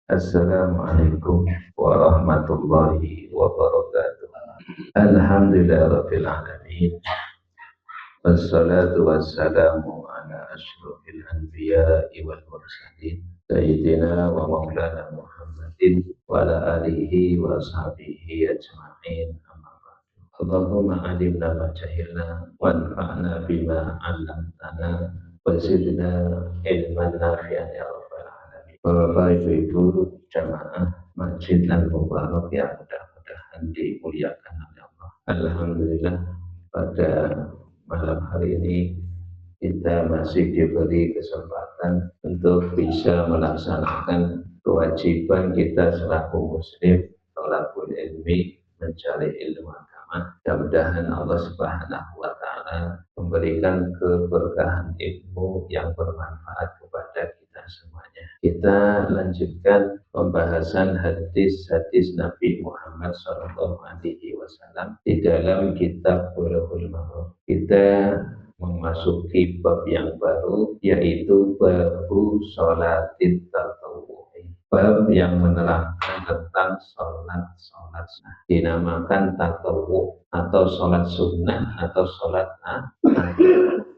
Assalamualaikum warahmatullahi wabarakatuh. Alhamdulillahirabbil alamin. Wassalatu wassalamu ala asyrofil anbiya'i wal mursalin sayyidina wa maulana Muhammadin wa ala alihi wa ashabihi ajma'in. Amma ba'du. Allahumma alimna ma jahilna wanfa'na bima 'allamtana wa zidna ilman nafi'an ya rabbal alamin. Bapak Ibu jamaah Masjid Al-Mubarak yang mudah-mudahan dimuliakan oleh Allah. Alhamdulillah pada malam hari ini kita masih diberi kesempatan untuk bisa melaksanakan kewajiban kita selaku muslim thalabul ilmi, mencari ilmu agama. Mudah-mudahan Allah Subhanahu wa taala memberikan keberkahan ilmu yang bermanfaat kepada kita semuanya. Kita lanjutkan pembahasan hadis-hadis Nabi Muhammad SAW di dalam kitab Bulughul Maram. Kita memasuki bab yang baru, yaitu babu sholatit tatawwu'i, bab yang menerangkan tentang sholat sunnah, dinamakan tatawwu atau sholat sunnah atau sholat nafilah.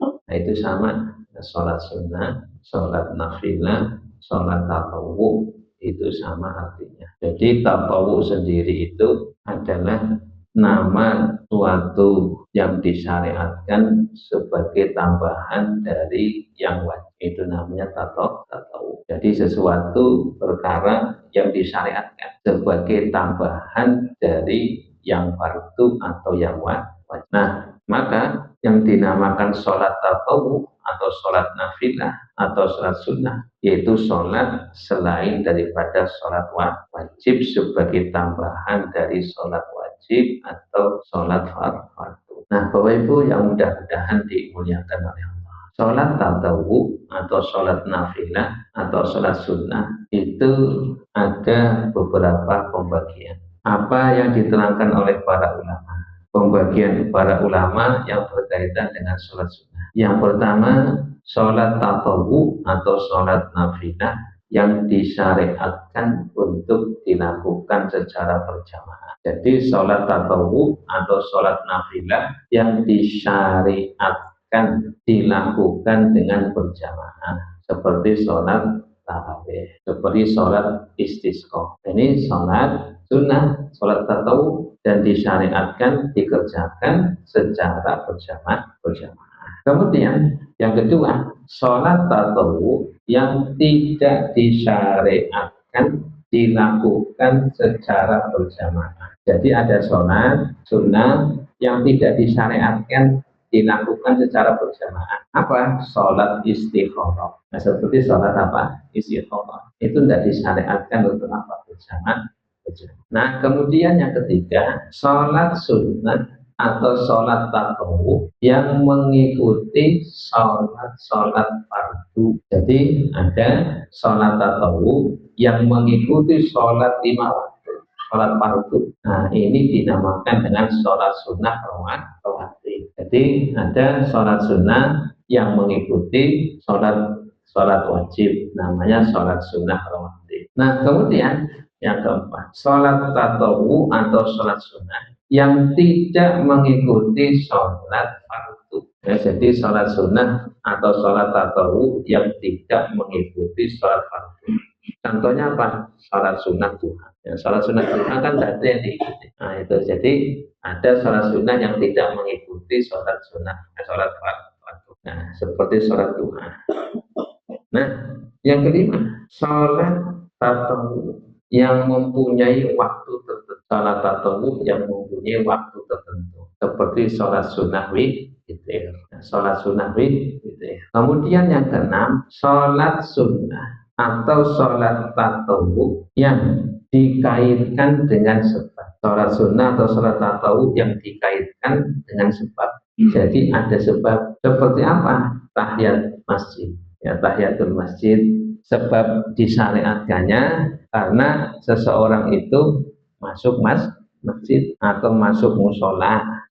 Nah itu sama, sholat sunnah, sholat nafilah, sholat tatawwu itu sama artinya. Jadi tatawwu sendiri itu adalah nama suatu yang disyariatkan sebagai tambahan dari yang wajib, itu namanya tatawwu. Jadi sesuatu perkara yang disyariatkan sebagai tambahan dari yang fardu atau yang wajib. Nah, maka yang dinamakan sholat tatawwu atau sholat nafilah atau sholat sunnah, yaitu sholat selain daripada sholat wajib sebagai tambahan dari sholat wajib atau sholat fardu. Nah, Bapak Ibu yang mudah-mudahan dimuliakan oleh Allah, sholat tatawwu atau sholat nafilah atau sholat sunnah itu ada beberapa pembagian. Apa yang diterangkan oleh para ulama? Pembagian para ulama yang berkaitan dengan sholat sunnah. Yang pertama, sholat tatawwu atau sholat nafilah yang disyariatkan untuk dilakukan secara berjamaah. Jadi sholat tatawwu atau sholat nafilah yang disyariatkan dilakukan dengan berjamaah, seperti sholat tarawih, seperti sholat istisqa. Ini sholat sunnah, sholat tatawwu, dan disyariatkan dikerjakan secara berjamaah. Kemudian yang kedua, sholat tatawwu yang tidak disyariatkan dilakukan secara berjamaah. Jadi ada sholat sunnah yang tidak disyariatkan dilakukan secara berjamaah. Apa? Sholat istikharah. Nah, seperti sholat apa? Istikharah. Itu tidak disyariatkan untuk apa? Berjamaah. Nah, kemudian yang ketiga, sholat sunnah atau sholat tatawwu yang mengikuti sholat fardu. Jadi ada sholat tatawwu yang mengikuti sholat 5 waktu, sholat fardu. Nah, ini dinamakan dengan sholat sunnah rawatib. Jadi ada sholat sunnah yang mengikuti sholat wajib, namanya sholat sunnah rawatib. Nah, kemudian yang keempat, sholat tatawwu atau sholat sunnah yang tidak mengikuti sholat fardu. Ya, jadi sholat sunnah atau sholat tatawwu yang tidak mengikuti sholat fardu. Contohnya apa? Sholat sunnah duha. Ya, sholat sunnah duha kan tidak ada yang diikuti. Nah itu, jadi ada sholat sunnah yang tidak mengikuti sholat sunnah, sholat fardu. Nah seperti sholat duha. Nah yang kelima, sholat tatawwu yang mempunyai waktu tertentu. Sholat tatawwu yang mempunyai waktu tertentu, seperti sholat sunnah witir. Sholat sunnah witir. Kemudian yang keenam, sholat sunnah atau sholat tatawwu yang dikaitkan dengan sebab. Sholat sunnah atau sholat tatawwu yang dikaitkan dengan sebab. Jadi ada sebab. Seperti apa? Tahiyat masjid. Ya, tahiyatul masjid. Sebab disyariatkannya karena seseorang itu masuk masjid atau masuk musola,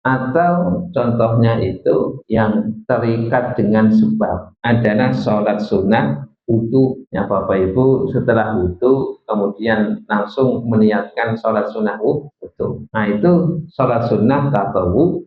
atau contohnya itu yang terikat dengan sebab adalah sholat sunnah wudu. Ya Bapak Ibu setelah wudu kemudian langsung meniatkan sholat sunnah wudu. Nah itu sholat sunnah tatawu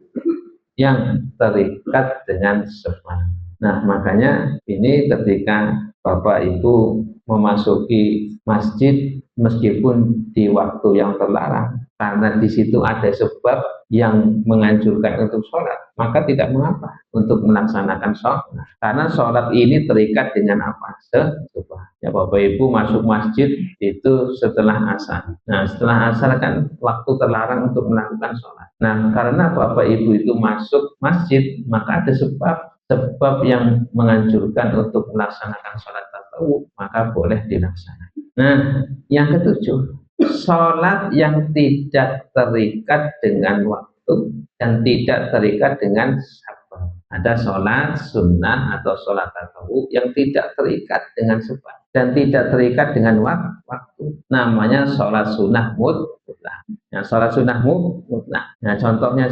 yang terikat dengan sebab. Nah makanya ini ketika Bapak Ibu memasuki masjid meskipun di waktu yang terlarang karena di situ ada sebab yang menganjurkan untuk sholat, maka tidak mengapa untuk melaksanakan sholat karena sholat ini terikat dengan apa? Sebab. Ya Bapak Ibu masuk masjid itu setelah asar. Nah setelah asar kan waktu terlarang untuk melakukan sholat. Nah karena Bapak Ibu itu masuk masjid maka ada sebab yang menganjurkan untuk melaksanakan sholat tahu maka boleh dilaksanakan. Nah, yang ketujuh, sholat yang tidak terikat dengan waktu dan tidak terikat dengan sebab. Ada sholat sunnah atau sholat tahu yang tidak terikat dengan sebab dan tidak terikat dengan waktu. Namanya sholat sunnah mutlak. Nah, sholat sunnah mutlak. Nah, contohnya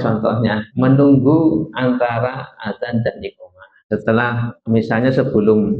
menunggu antara adzan dan iqamah. Setelah misalnya sebelum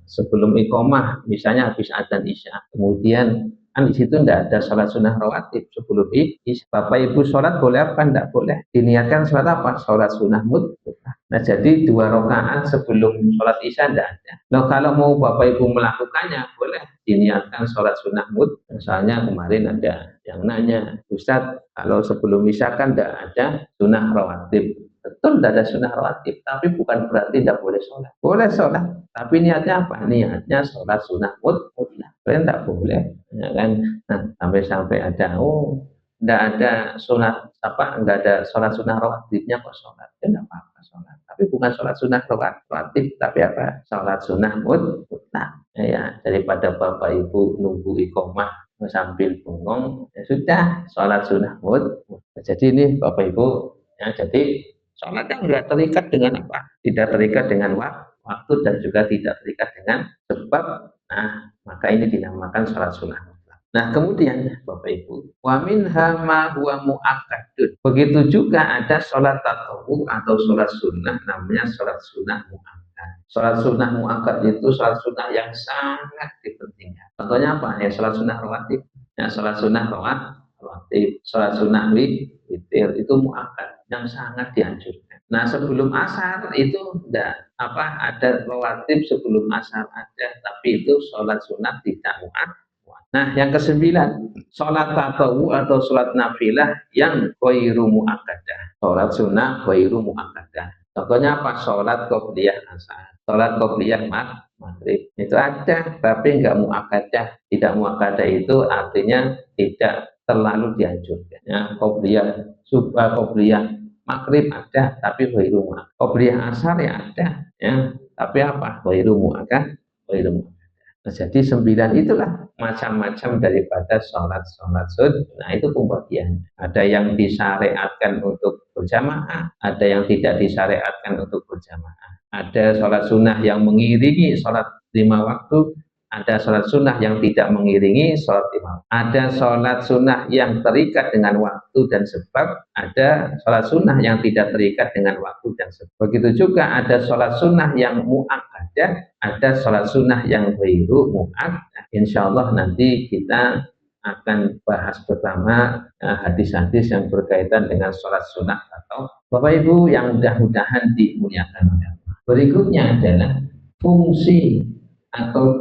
sebelum iqamah misalnya habis adzan isya, kemudian kan di situ tidak ada sholat sunnah rawatib sebelum isya. Bapak Ibu sholat boleh apa? Tidak boleh. Diniatkan sholat apa? Sholat sunnah mutlak. Nah jadi 2 rakaat sebelum sholat isya tidak ada. Nah kalau mau Bapak Ibu melakukannya boleh diniatkan sholat sunnah mutlak. Misalnya kemarin ada yang nanya, Ustadz kalau sebelum isya kan tidak ada sunnah rawatib. Betul tidak ada sunnah rawatib, tapi bukan berarti tidak boleh sholat. Boleh sholat, tapi niatnya apa? Niatnya sholat sunnah mutlak. Kalian tidak boleh, ya kan? Nah, sampai ada, tidak ada sholat tidak ada sholat sunnah rawatibnya kok sholat. Ya tidak apa-apa sholat. Tapi bukan sholat sunnah rawatib, tapi apa? Sholat sunnah mutlak. Ya, daripada Bapak Ibu nunggu iqamah sambil bengong, ya sudah sholat sunnah mutlak. Jadi ini Bapak Ibu, ya jadi sholat yang tidak terikat dengan apa? Tidak terikat dengan waktu dan juga tidak terikat dengan sebab. Nah, maka ini dinamakan sholat sunnah. Nah, kemudian Bapak Ibu, wa minha ma huwa muakkadun. Begitu juga ada sholat tatawwu atau sholat sunnah namanya sholat sunnah muakkad. Sholat sunnah muakkad itu sholat sunnah yang sangat dipentingkan. Contohnya apa? Ya sholat sunnah rawatib. Ya sholat sunnah rawatib, sholat sunnah witir itu muakkad yang sangat dianjurkan. Nah sebelum asar itu ada rawatib sebelum asar ada, tapi itu sholat sunat tidak muakkad. Nah yang kesembilan, sholat tatawu atau sholat nafilah yang ghairu muakkadah. Sholat sunnah ghairu muakkadah. Contohnya apa? Sholat qobliyah asar, sholat qobliyah maghrib itu ada, tapi enggak muakkadah. Tidak muakkadah itu artinya tidak terlalu dianjurkan. Ya, qobliyah maghrib ada, tapi ghairu muakkadah. Qobliyah asar ya ada, ya, tapi apa? Ghairu muakkadah. Nah, jadi 9 itulah macam-macam daripada sholat sunnah itu pembagian. Ada yang disyariatkan untuk berjamaah, ada yang tidak disyariatkan untuk berjamaah. Ada sholat sunnah yang mengiringi sholat 5 waktu, ada sholat sunnah yang tidak mengiringi sholat 5 waktu. Ada sholat sunnah yang terikat dengan waktu dan sebab, ada sholat sunnah yang tidak terikat dengan waktu dan sebab. Begitu juga ada sholat sunnah yang muakkadah, ada sholat sunnah yang ghairu muakkadah. Insya Allah nanti kita akan bahas pertama hadis-hadis yang berkaitan dengan sholat sunnah atau Bapak Ibu yang mudah-mudahan dimuliakan oleh Allah. Berikutnya adalah fungsi atau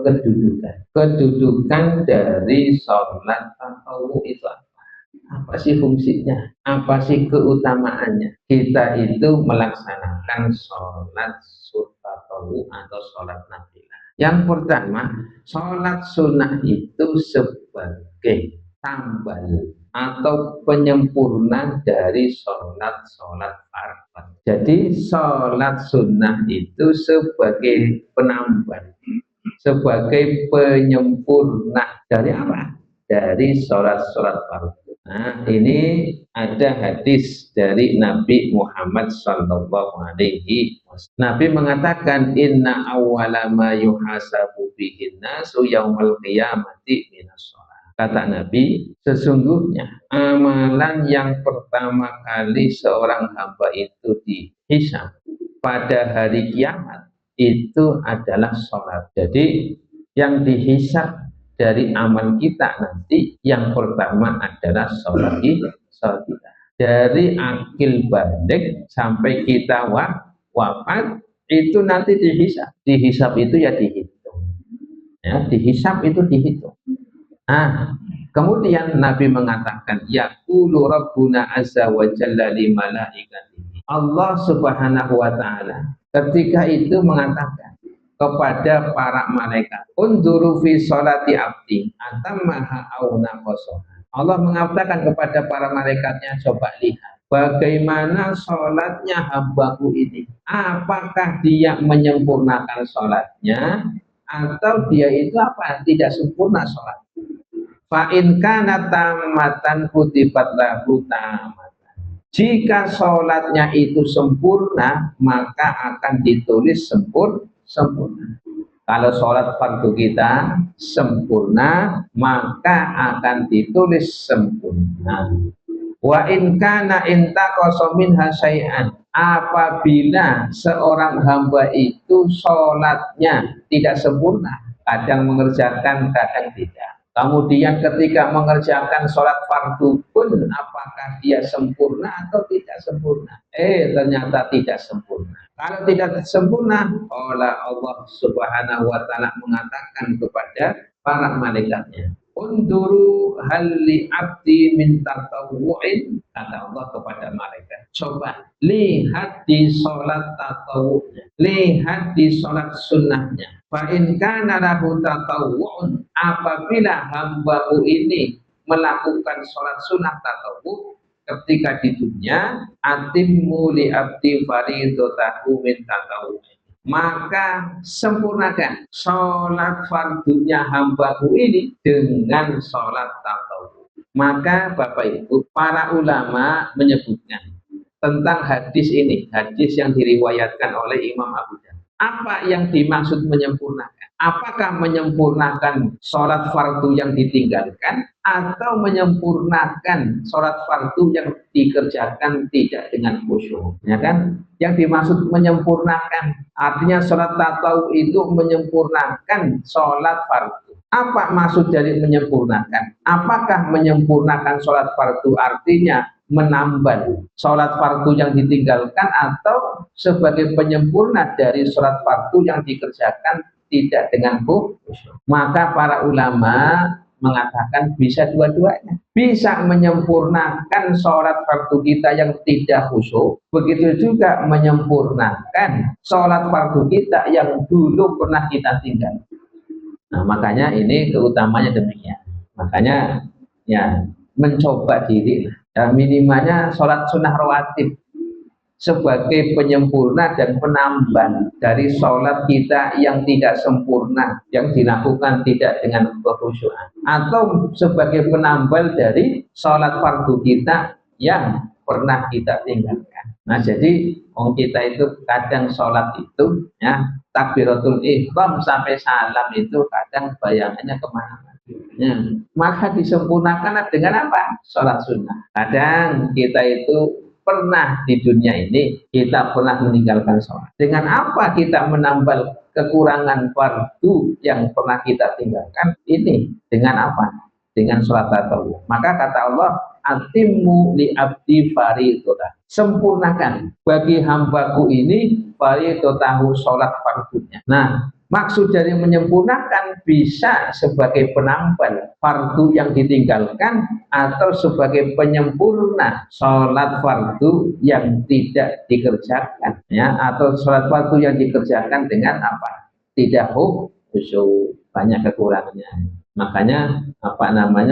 kedudukan dari sholat tatawwu itu apa sih fungsinya? Apa sih keutamaannya? Kita itu melaksanakan sholat tatawwu atau sholat nafilah. Yang pertama, sholat sunnah itu sebagai tambal atau penyempurna dari sholat fardu. Jadi sholat sunnah itu sebagai penambal, sebagai penyempurna dari apa? Dari sholat fardu. Nah, ini ada hadis dari Nabi Muhammad sallallahu alaihi wasallam. Nabi mengatakan inna awwala ma yuhasabu bihin nasu yaumal qiyamati minas shalah. Kata Nabi, sesungguhnya amalan yang pertama kali seorang hamba itu dihisab pada hari kiamat itu adalah sholat. Jadi yang dihisab dari amal kita nanti yang pertama adalah sholat kita. Dari akil balik sampai kita wafat itu nanti dihisab. Dihisab itu ya dihitung. Ya, dihisab itu dihitung. Nah, kemudian Nabi mengatakan, yaqulu rabbuna azza wa jalla li malaikatihi. Allah Subhanahu wa taala ketika itu mengatakan kepada para malaikat, unduru fi sholati abdi atammaha au naqasaha. Allah mengatakan kepada para malaikatnya, coba lihat bagaimana sholatnya hambaku ini. Apakah dia menyempurnakan sholatnya atau dia itu apa? Tidak sempurna sholat. Fa'in kana tamatan kutibat lahu tamatan. Jika sholatnya itu sempurna, maka akan ditulis sempurna. Kalau sholat fardu kita sempurna, maka akan ditulis sempurna. Wa in kana intaqasa minha syai'an. Apabila seorang hamba itu sholatnya tidak sempurna, kadang mengerjakan, kadang tidak. Kemudian ketika mengerjakan sholat fardu pun apakah dia sempurna atau tidak sempurna? Ternyata tidak sempurna. Kalau tidak sempurna, Allah Subhanahu wa taala mengatakan kepada para malaikatnya, unduru halli abdi min tatawu'in, kata Allah kepada malaikat, coba lihat di sholat tatawu'nya, lihat di sholat sunnahnya. Fa in kana lahu tatawu'un, apabila hambaku ini melakukan sholat sunnah tatawu ketika di dunia, atimmu li abdi fariidatahu min tatawu'in, maka sempurnakan sholat fardunya hambaku ini dengan sholat tatawu. Maka Bapak Ibu, para ulama menyebutkan tentang hadis ini, hadis yang diriwayatkan oleh Imam Abu Dawud. Apa yang dimaksud menyempurnakan? Apakah menyempurnakan sholat fardu yang ditinggalkan atau menyempurnakan sholat fardu yang dikerjakan tidak dengan khusyuk? Ya kan? Yang dimaksud menyempurnakan artinya sholat tatawu itu menyempurnakan sholat fardu. Apa maksud dari menyempurnakan? Apakah menyempurnakan sholat fardu artinya menambah sholat fardu yang ditinggalkan atau sebagai penyempurna dari sholat fardu yang dikerjakan tidak dengan khusyuk? Maka para ulama mengatakan bisa dua-duanya. Bisa menyempurnakan sholat fardu kita yang tidak khusyuk, begitu juga menyempurnakan sholat fardu kita yang dulu pernah kita tinggal. Nah, makanya ini keutamanya demikian. Makanya ya mencoba diri, ya, minimalnya sholat sunnah rawatib sebagai penyempurna dan penambah dari sholat kita yang tidak sempurna, yang dilakukan tidak dengan kekhusyuan, atau sebagai penambal dari sholat fardu kita yang pernah kita tinggalkan. Nah, jadi kita itu kadang sholat itu ya takbiratul ihram sampai salam itu kadang bayangannya kemana-mana. Ya, maka disempurnakan dengan apa? Sholat sunnah. Kadang kita itu pernah di dunia ini kita pernah meninggalkan sholat. Dengan apa kita menambal kekurangan fardu yang pernah kita tinggalkan? Ini dengan apa? Dengan sholat tatawu. Maka kata Allah, atimmu li abdi fariidotah. Sempurnakan bagi hambaku ini fariidotahu, sholat fardunya. Nah, maksud dari menyempurnakan bisa sebagai penambal fardu yang ditinggalkan atau sebagai penyempurna sholat fardu yang tidak dikerjakan, ya, atau sholat fardu yang dikerjakan dengan apa? Tidak khusyuk, banyak kekurangannya. Makanya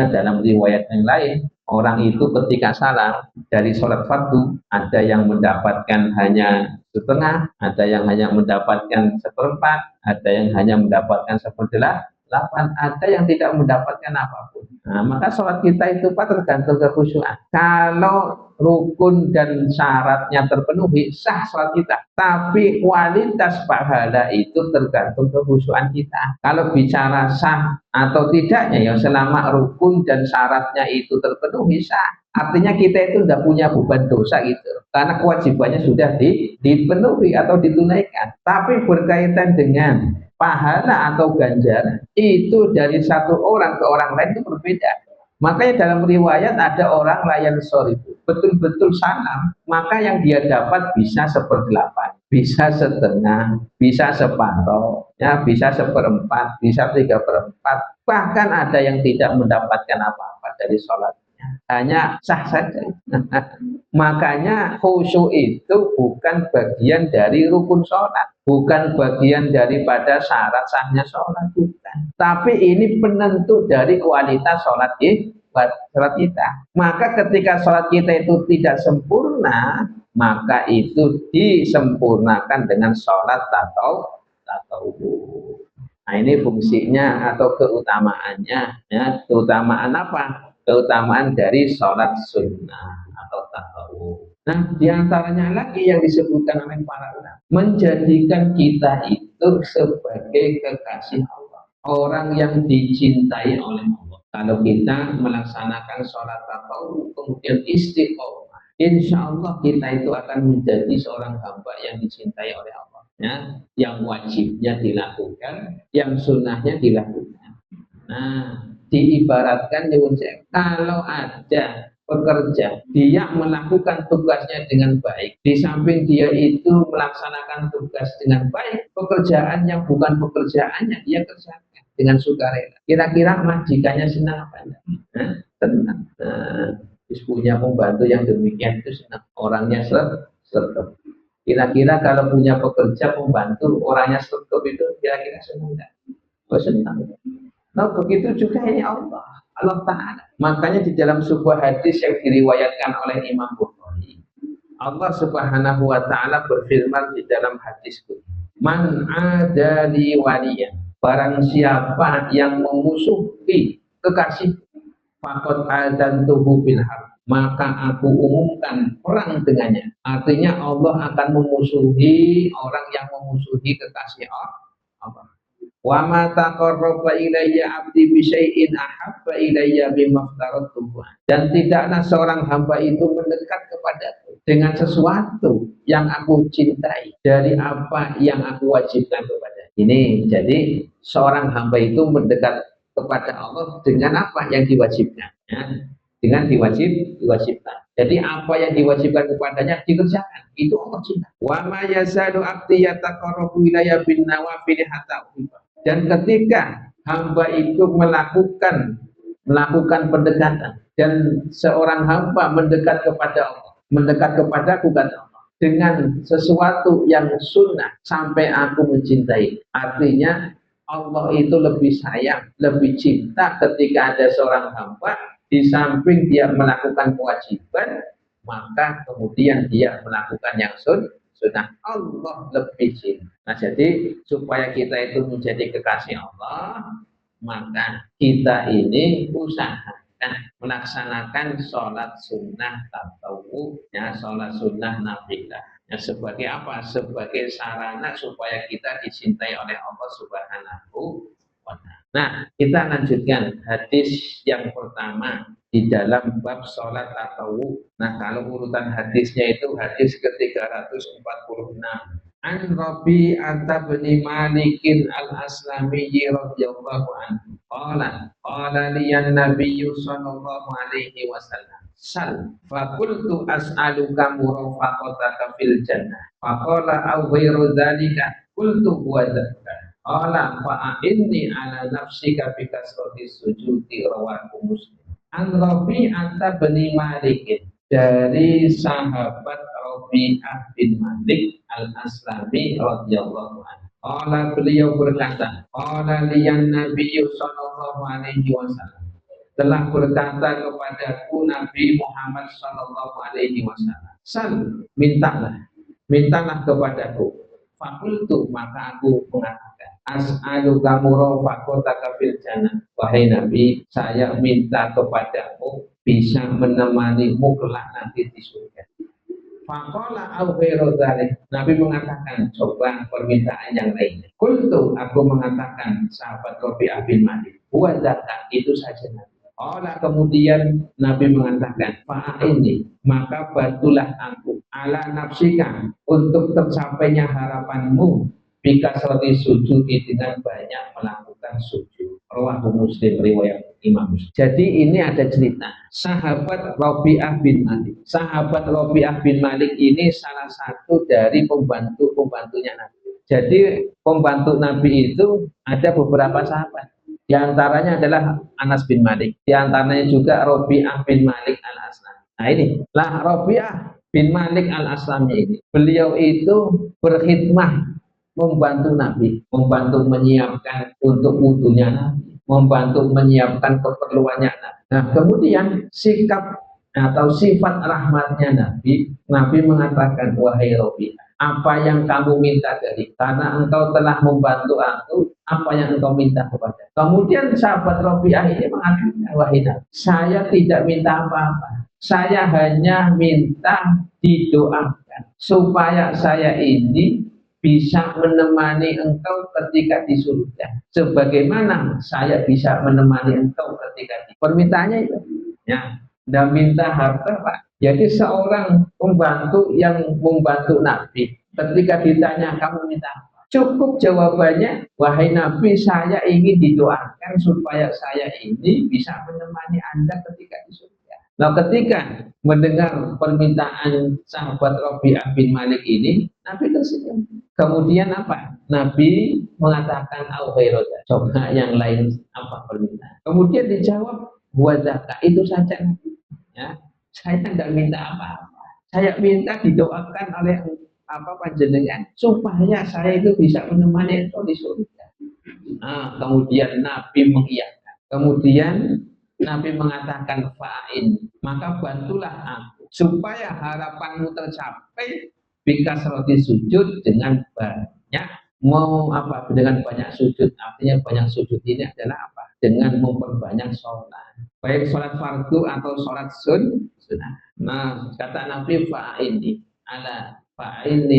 dalam riwayat yang lain, orang itu ketika salam dari sholat fardu ada yang mendapatkan hanya setengah, ada yang hanya mendapatkan seperempat, ada yang hanya mendapatkan seperdelapan, ada yang tidak mendapatkan apapun. Nah, maka sholat kita itu Pak tergantung kekhusyuan. Kalau rukun dan syaratnya terpenuhi, sah sholat kita. Tapi kualitas pahala itu tergantung kekhusyuan kita. Kalau bicara sah atau tidaknya, ya selama rukun dan syaratnya itu terpenuhi, sah. Artinya kita itu tidak punya beban dosa gitu, karena kewajibannya sudah dipenuhi atau ditunaikan. Tapi berkaitan dengan pahala atau ganjaran itu dari satu orang ke orang lain itu berbeda. Makanya dalam riwayat ada orang layan sorry, betul-betul salam, maka yang dia dapat bisa seperdelapan, bisa setengah, bisa separuh, ya bisa seperempat, bisa tiga perempat, bahkan ada yang tidak mendapatkan apa-apa dari sholat, hanya sah saja. Makanya khusyuk itu bukan bagian dari rukun sholat, bukan bagian daripada syarat sahnya sholat, bukan. Tapi ini penentu dari kualitas sholat kita. Maka ketika sholat kita itu tidak sempurna, maka itu disempurnakan dengan sholat tatawuf. Nah ini fungsinya atau keutamaannya, ya keutamaan apa? Keutamaan dari sholat sunnah atau tatawuf. Nah diantaranya lagi yang disebutkan oleh para ulama, menjadikan kita itu sebagai kekasih Allah, orang yang dicintai oleh Allah. Kalau kita melaksanakan sholat tatawuf kemudian istiqomah, insya Allah kita itu akan menjadi seorang hamba yang dicintai oleh Allah. Ya, yang wajibnya dilakukan, yang sunnahnya dilakukan. Nah, diibaratkan kalau ada pekerja, dia melakukan tugasnya dengan baik, di samping dia itu melaksanakan tugas dengan baik, pekerjaan yang bukan pekerjaannya dia kerjakan dengan sukarela. Kira-kira majikannya senang apa enggak? Senang. Nah, punya pembantu yang demikian itu senang, orangnya serem. Kira-kira kalau punya pekerja pembantu orangnya serem itu kira-kira senang enggak? Oh senang. Nah begitu juga ini Allah Ta'ala. Makanya di dalam sebuah hadis yang diriwayatkan oleh Imam Bukhari, Allah Subhanahu wa Ta'ala berfirman di dalam hadis itu, man adali waliyan, barang siapa yang memusuhi kekasih, faqad adantuhu bil harb, maka aku umumkan perang dengannya. Artinya Allah akan memusuhi orang yang memusuhi kekasih Allah. Wa ma taqarraba ilayya 'abdi bi syai'in ahabba ilayya mimma aftaratuhu. Dan tidaklah seorang hamba itu mendekat kepadaku dengan sesuatu yang aku cintai dari apa yang aku wajibkan kepada. Ini jadi seorang hamba itu mendekat kepada Allah dengan apa yang diwajibkan, ya. Dengan diwajibkan. Jadi apa yang diwajibkan kepadanya dikerjakan. Itu Allah cinta. Wa ma yazadu 'abdi yataqarrabu ilayya bin nawafil hatta uhibba. Dan ketika hamba itu melakukan pendekatan, dan seorang hamba mendekat kepada Allah, mendekat kepadaku kata Allah, dengan sesuatu yang sunnah sampai aku mencintai. Artinya Allah itu lebih sayang, lebih cinta ketika ada seorang hamba di samping dia melakukan kewajiban, maka kemudian dia melakukan yang sunnah, Allah lebih cinta. Nah jadi supaya kita itu menjadi kekasih Allah, maka kita ini usahakan melaksanakan sholat sunnah tatawuf, ya sholat sunnah nafilah. Ya, sebagai apa? Sebagai sarana supaya kita dicintai oleh Allah Subhanahu wa Ta'ala. Nah, kita lanjutkan hadis yang pertama di dalam bab sholat tatawuf. Nah, kalau urutan hadisnya itu hadis ke-346. An Rabi bin Malikin al-Aslamiyyi radhiyallahu anhu. Qala liyan nabiyyu sallallahu alaihi wasallam. Sal fakultu as'aluka murafaqataka fil jannah. Faqala aw ghairu dzalika qultu huwa dzaka. Qala fa'inni ala nafsika bi kasrati sujudi rawahu Muslim. An Rabi'ah bin Malik, dari sahabat Rabi'ah bin Malik al-Aslami radhiyallahu anhu. Qala beliau berkata, qala liyan nabiyyu sallallahu alaihi wasallam, telah berkata kepadaku Nabi Muhammad sallallahu alaihi wasallam, sal, mintalah kepadaku. Fakultu, maka aku mengatakan, as'aluka murafaqataka fil jannah. Wahai Nabi, saya minta kepadamu bisa menemanimu kelak nanti di surga. Faqala au ghairu dzalik. Nabi mengatakan, coba permintaan yang lainnya. Qultu, aku mengatakan, sahabat Rabi'ah bin Malik, huwa dzaka, itu saja Nabi. Kemudian Nabi mengatakan, ini maka bantulah aku ala nafsika untuk tercapainya harapanmu bika serti sujud dengan banyak melakukan sujud. Rawahu Muslim, riwayat Imam Muslim. Jadi ini ada cerita sahabat Rabi'ah bin Malik. Sahabat Rabi'ah bin Malik ini salah satu dari pembantunya Nabi. Jadi pembantu Nabi itu ada beberapa sahabat. Di antaranya adalah Anas bin Malik. Di antaranya juga Rabi'ah bin Malik al-Aslami. Nah ini, lah Rabi'ah bin Malik al-Aslami ini. Beliau itu berkhidmah membantu Nabi, membantu menyiapkan untuk wudunya Nabi, membantu menyiapkan keperluannya Nabi. Nah kemudian sikap atau sifat rahmatnya Nabi, Nabi mengatakan, wahai Rabi'ah, apa yang kamu minta dari, karena engkau telah membantu aku, apa yang engkau minta kepada. Kemudian sahabat Rabi'ah ini mengatakan, wahai Nabi, saya tidak minta apa-apa, saya hanya minta didoakan supaya saya ini bisa menemani engkau ketika di surga, sebagaimana saya bisa menemani engkau ketika di. Permintaannya itu, ya, tidak minta harta, Pak. Jadi seorang pembantu yang membantu Nabi, ketika ditanya kamu minta apa, cukup jawabannya, wahai Nabi, saya ingin didoakan supaya saya ini bisa menemani Anda ketika di surga. Nah ketika mendengar permintaan sahabat Rabi'ah bin Malik ini, Nabi tersenyum. Kemudian apa? Nabi mengatakan al-ghairata, coba yang lain apa permintaan. Kemudian dijawab, wadaka, itu saja. Ya, saya tidak minta apa-apa. Saya minta didoakan oleh panjenengan supaya saya itu bisa menemani engkau di surga. Nah, kemudian Nabi mengiyakan. Kemudian Nabi mengatakan fa'in, maka bantulah aku supaya harapanmu tercapai bikas roti sujud dengan banyak dengan banyak sujud. Artinya banyak sujud ini adalah apa? Dengan memperbanyak sholat, baik sholat fardu atau sholat sunnah. Nah kata Nabi fa'ini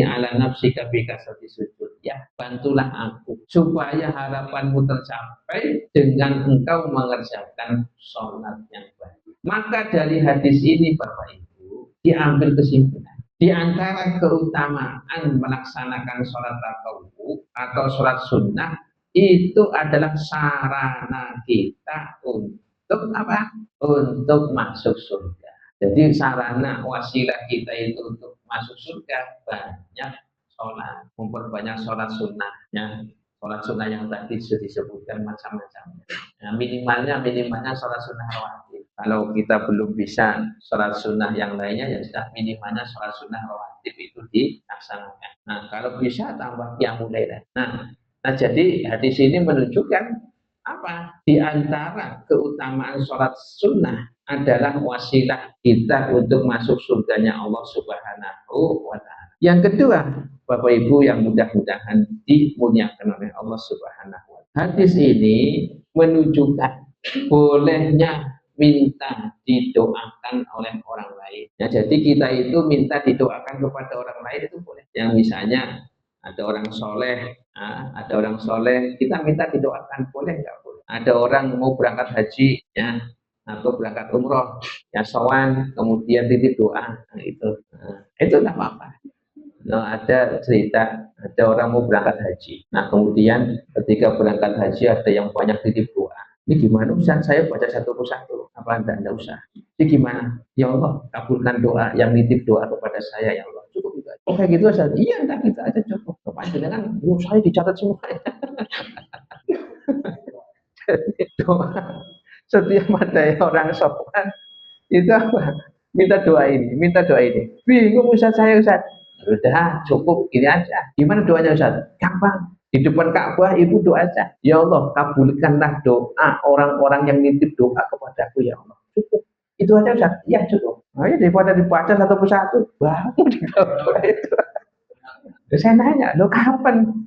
ala nafsika bikas roti sujud, ya bantulah aku supaya harapanmu tercapai dengan engkau mengerjakan sholat yang baik. Maka dari hadis ini Bapak Ibu diambil kesimpulan, di antara keutamaan melaksanakan sholat tatawwu atau sholat sunnah itu adalah sarana kita untuk apa? Untuk masuk surga. Jadi sarana wasilah kita itu untuk masuk surga banyak sholat, memperbanyak sholat sunnahnya. Sholat sunnah yang tadi sudah disebutkan macam-macam. Nah, minimalnya sholat sunnah rawatib. Kalau kita belum bisa sholat sunnah yang lainnya, ya sudah minimalnya sholat sunnah rawatib itu dilaksanakan. Nah, kalau bisa tambah qiyamul lail. Nah, jadi hadis ini menunjukkan apa? Di antara keutamaan sholat sunnah adalah wasilah kita untuk masuk surganya Allah Subhanahu wa Ta'ala. Yang kedua, Bapak Ibu yang mudah-mudahan dimuliakan oleh Allah Subhanahu wa Ta'ala, hadis ini menunjukkan bolehnya minta didoakan oleh orang lain. Ya, jadi kita itu minta didoakan kepada orang lain itu boleh. Yang misalnya ada orang soleh, kita minta didoakan, boleh nggak boleh? Ada orang mau berangkat haji, ya, atau berangkat umroh, ya sowan, kemudian titip doa, itu nggak apa-apa. Nah, ada cerita, ada orang mau berangkat haji. Nah, kemudian ketika berangkat haji ada yang banyak titip doa. Ini gimana Ustaz? Saya baca satu persatu. Apa Anda usah? Ini gimana? Ya Allah, kabulkan doa yang nitip doa kepada saya, ya Allah. Cukup itu. Oh kayak gitu Ustaz? Iya, entar kita aja cukup. Kepanjangan, saya dicatat semua. Jadi doa setiap ada orang sopan itu apa? Minta doa ini. Bingung Ustaz saya Ustaz. Sudah cukup ini aja. Gimana doanya Ustaz? Gampang. Di depan Ka'bah ibu doa aja. Ya Allah, kabulkanlah doa orang-orang yang nitip doa kepadaku ya Allah. Cukup. Itu aja Ustaz. Ya cukup. Nah, ya, daripada dibaca satu persatu, baru doa itu. Saya nanya, lo kapan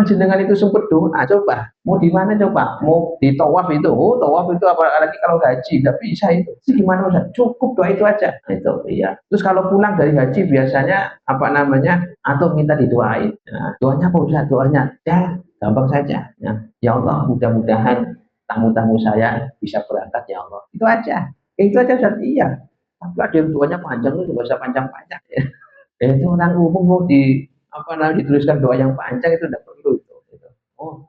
jenengan itu sempat doa? Coba, mau di mana coba? Mau di tawaf itu? Oh, tawaf itu apalagi kalau haji, tidak bisa itu. Gimana Ustaz? Cukup doa itu aja. Itu, iya. Terus kalau pulang dari haji biasanya atau minta didoain. Nah, doanya apa Ustaz? Doanya, ya gampang saja. Ya Allah, mudah-mudahan tamu-tamu saya bisa berangkat ya Allah. Itu aja. Itu aja Ustaz. Iya. Tapi ada yang doanya panjang itu nggak usah panjang-panjang ya. Itu orang umum mau dituliskan doa yang panjang itu tidak perlu itu. Gitu. Oh,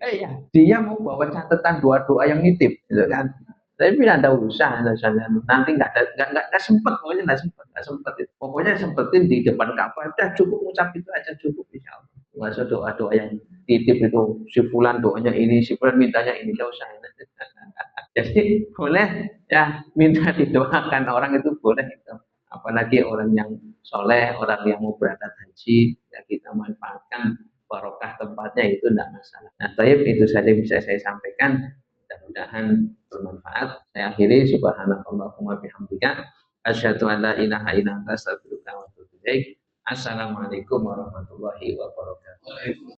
iya, dia mau bawa catatan doa-doa yang nitip, gitu kan. Tapi tidak ada urusan, nanti nggak sempet, pokoknya nggak sempet itu. Pokoknya sempetin di depan Ka'bah, udah cukup ucap itu aja cukup, insya Allah. Nggak usah doa-doa yang titip itu, si fulan doanya ini, si fulan mintanya ini, nggak usah. Jadi boleh ya minta didoakan orang itu boleh itu. Apalagi orang yang soleh, orang yang mau berangkat haji, ya kita manfaatkan barokah tempatnya itu tidak masalah. Nah, taib itu saja bisa saya sampaikan. Mudah-mudahan bermanfaat. Saya akhiri subhanallahumma bihamdika asyhadu an la ilaha illa anta astaghfiruka wa atubu ilaik. Assalamualaikum warahmatullahi wabarakatuh.